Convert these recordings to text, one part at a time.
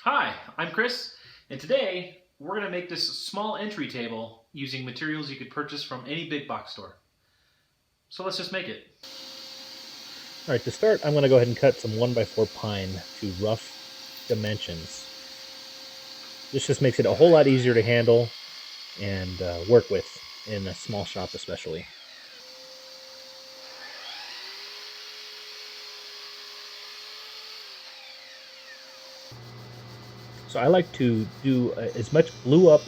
Hi, I'm Chris, and today we're going to make this small entry table using materials you could purchase from any big box store. So let's just make it. All right, to start, I'm going to go ahead and cut some 1x4 pine to rough dimensions. This just makes it a whole lot easier to handle and work with in a small shop especially. So I like to do as much glue up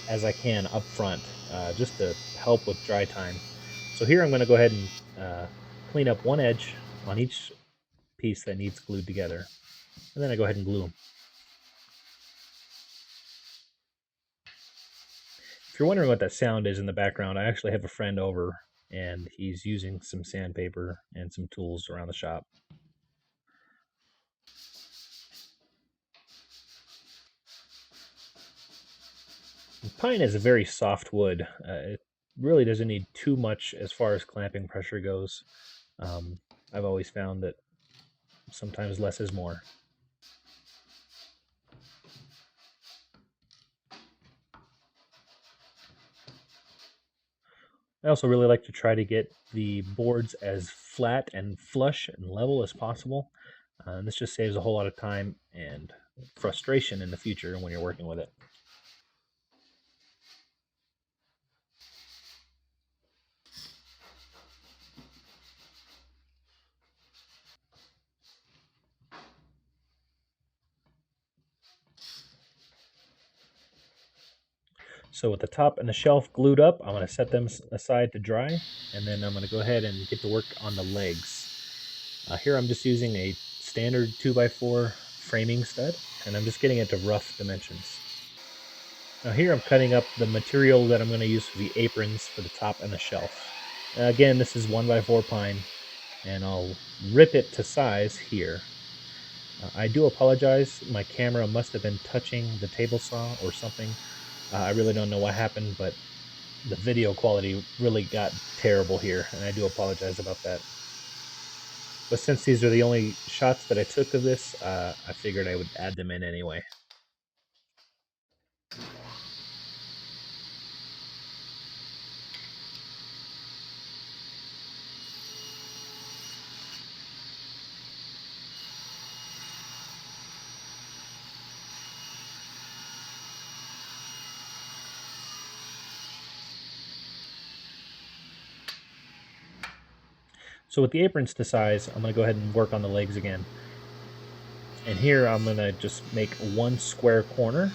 as I can up front, just to help with dry time. So here I'm going to go ahead and clean up one edge on each piece that needs glued together. And then I go ahead and glue them. If you're wondering what that sound is in the background, I actually have a friend over and he's using some sandpaper and some tools around the shop. Pine is a very soft wood. It really doesn't need too much as far as clamping pressure goes. I've always found that sometimes less is more. I also really like to try to get the boards as flat and flush and level as possible. And this just saves a whole lot of time and frustration in the future when you're working with it. So with the top and the shelf glued up, I'm going to set them aside to dry, and then I'm going to go ahead and get to work on the legs. Here I'm just using a standard 2x4 framing stud, and I'm just getting it to rough dimensions. Now here I'm cutting up the material that I'm going to use for the aprons for the top and the shelf. Again, this is 1x4 pine, and I'll rip it to size here. I do apologize, my camera must have been touching the table saw or something. I really don't know what happened, but the video quality really got terrible here, and I do apologize about that. But since these are the only shots that I took of this, I figured I would add them in anyway. So with the aprons to size, I'm going to go ahead and work on the legs again. And here I'm going to just make one square corner.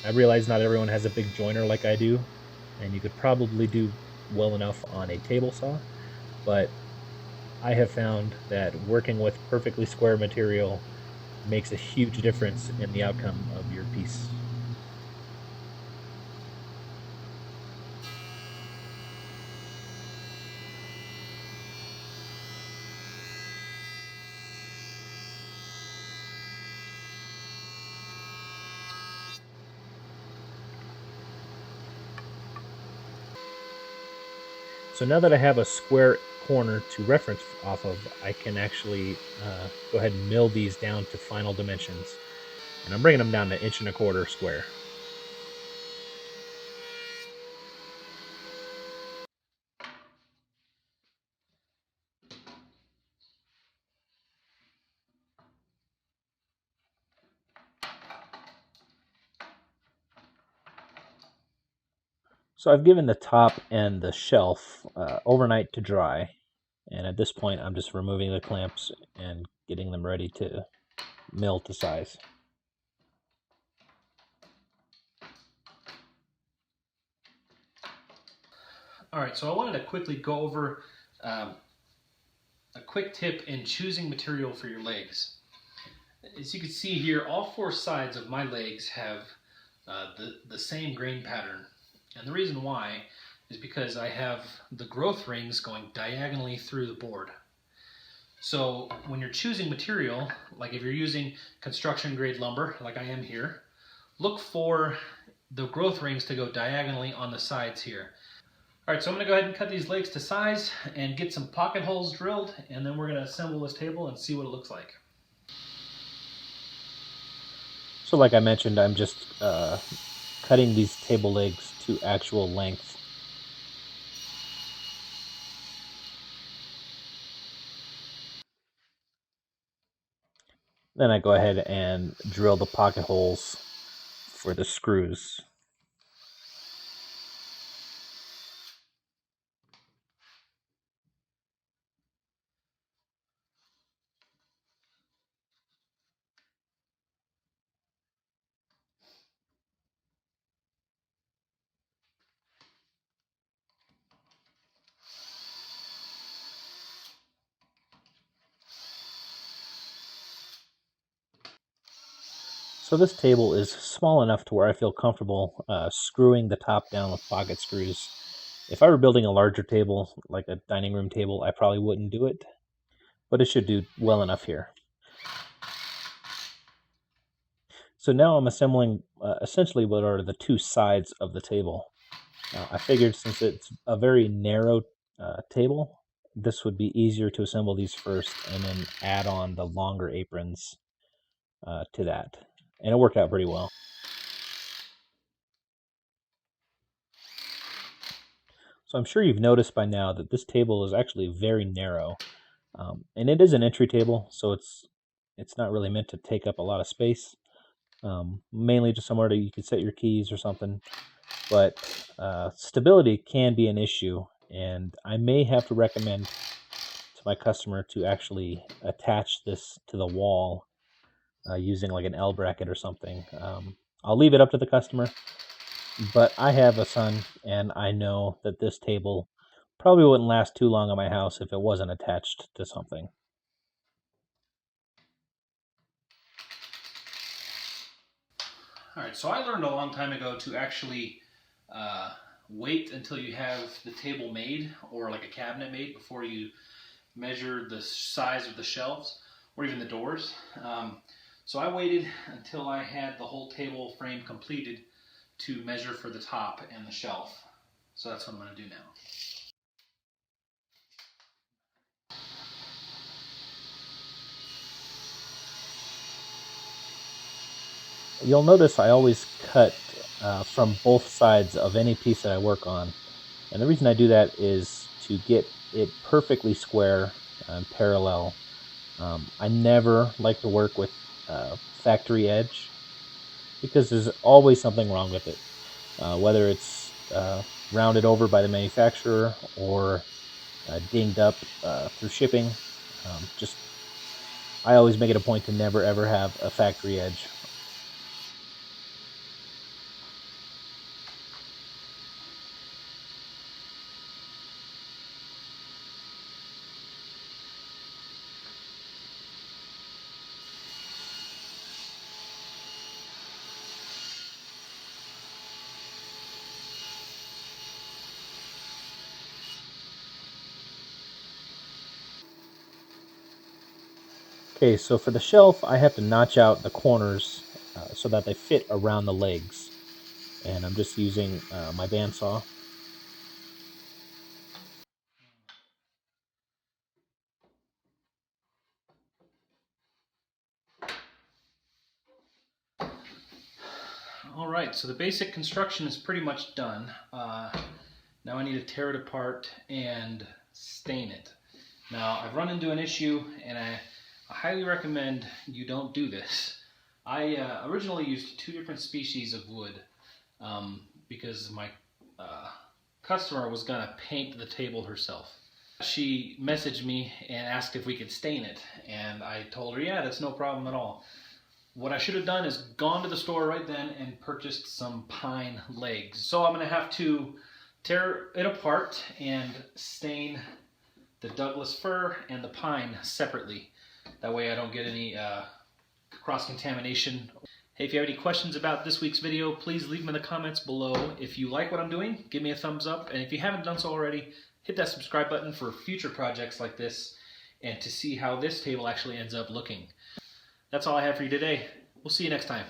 I realize not everyone has a big joiner like I do, and you could probably do well enough on a table saw, but I have found that working with perfectly square material makes a huge difference in the outcome of your piece. So now that I have a square corner to reference off of, I can actually go ahead and mill these down to final dimensions. And I'm bringing them down to 1.25 inches square. So I've given the top and the shelf overnight to dry. And at this point, I'm just removing the clamps and getting them ready to mill to size. All right, so I wanted to quickly go over um, a quick tip in choosing material for your legs. As you can see here, all four sides of my legs have the same grain pattern. And the reason why is because I have the growth rings going diagonally through the board. So when you're choosing material, like if you're using construction grade lumber, like I am here, look for the growth rings to go diagonally on the sides here. All right, so I'm gonna go ahead and cut these legs to size and get some pocket holes drilled, and then we're gonna assemble this table and see what it looks like. So like I mentioned, I'm just cutting these table legs to actual length. Then I go ahead and drill the pocket holes for the screws. So this table is small enough to where I feel comfortable screwing the top down with pocket screws. If I were building a larger table, like a dining room table, I probably wouldn't do it, but it should do well enough here. So now I'm assembling essentially what are the two sides of the table. I figured since it's a very narrow table, this would be easier to assemble these first and then add on the longer aprons to that. And it worked out pretty well. So I'm sure you've noticed by now that this table is actually very narrow. And it is an entry table, so it's not really meant to take up a lot of space. Mainly just somewhere that you can set your keys or something. But stability can be an issue, and I may have to recommend to my customer to actually attach this to the wall using like an L bracket or something. I'll leave it up to the customer, but I have a son, and I know that this table probably wouldn't last too long in my house if it wasn't attached to something. All right, so I learned a long time ago to actually wait until you have the table made or like a cabinet made before you measure the size of the shelves or even the doors. So I waited until I had the whole table frame completed to measure for the top and the shelf. So that's what I'm going to do now. You'll notice I always cut from both sides of any piece that I work on. And the reason I do that is to get it perfectly square and parallel. I never like to work with factory edge because there's always something wrong with it, whether it's rounded over by the manufacturer or dinged up through shipping. Just I always make it a point to never ever have a factory edge. Okay, so for the shelf, I have to notch out the corners so that they fit around the legs. And I'm just using my bandsaw. All right, so the basic construction is pretty much done. Now I need to tear it apart and stain it. Now I've run into an issue, and I highly recommend you don't do this. I originally used 2 different species of wood because my customer was gonna paint the table herself. She messaged me and asked if we could stain it, and I told her, yeah, that's no problem at all. What I should have done is gone to the store right then and purchased some pine legs. So I'm going to have to tear it apart and stain the Douglas fir and the pine separately. That way I don't get any cross-contamination. Hey, if you have any questions about this week's video, please leave them in the comments below. If you like what I'm doing, give me a thumbs up. And if you haven't done so already, hit that subscribe button for future projects like this and to see how this table actually ends up looking. That's all I have for you today. We'll see you next time.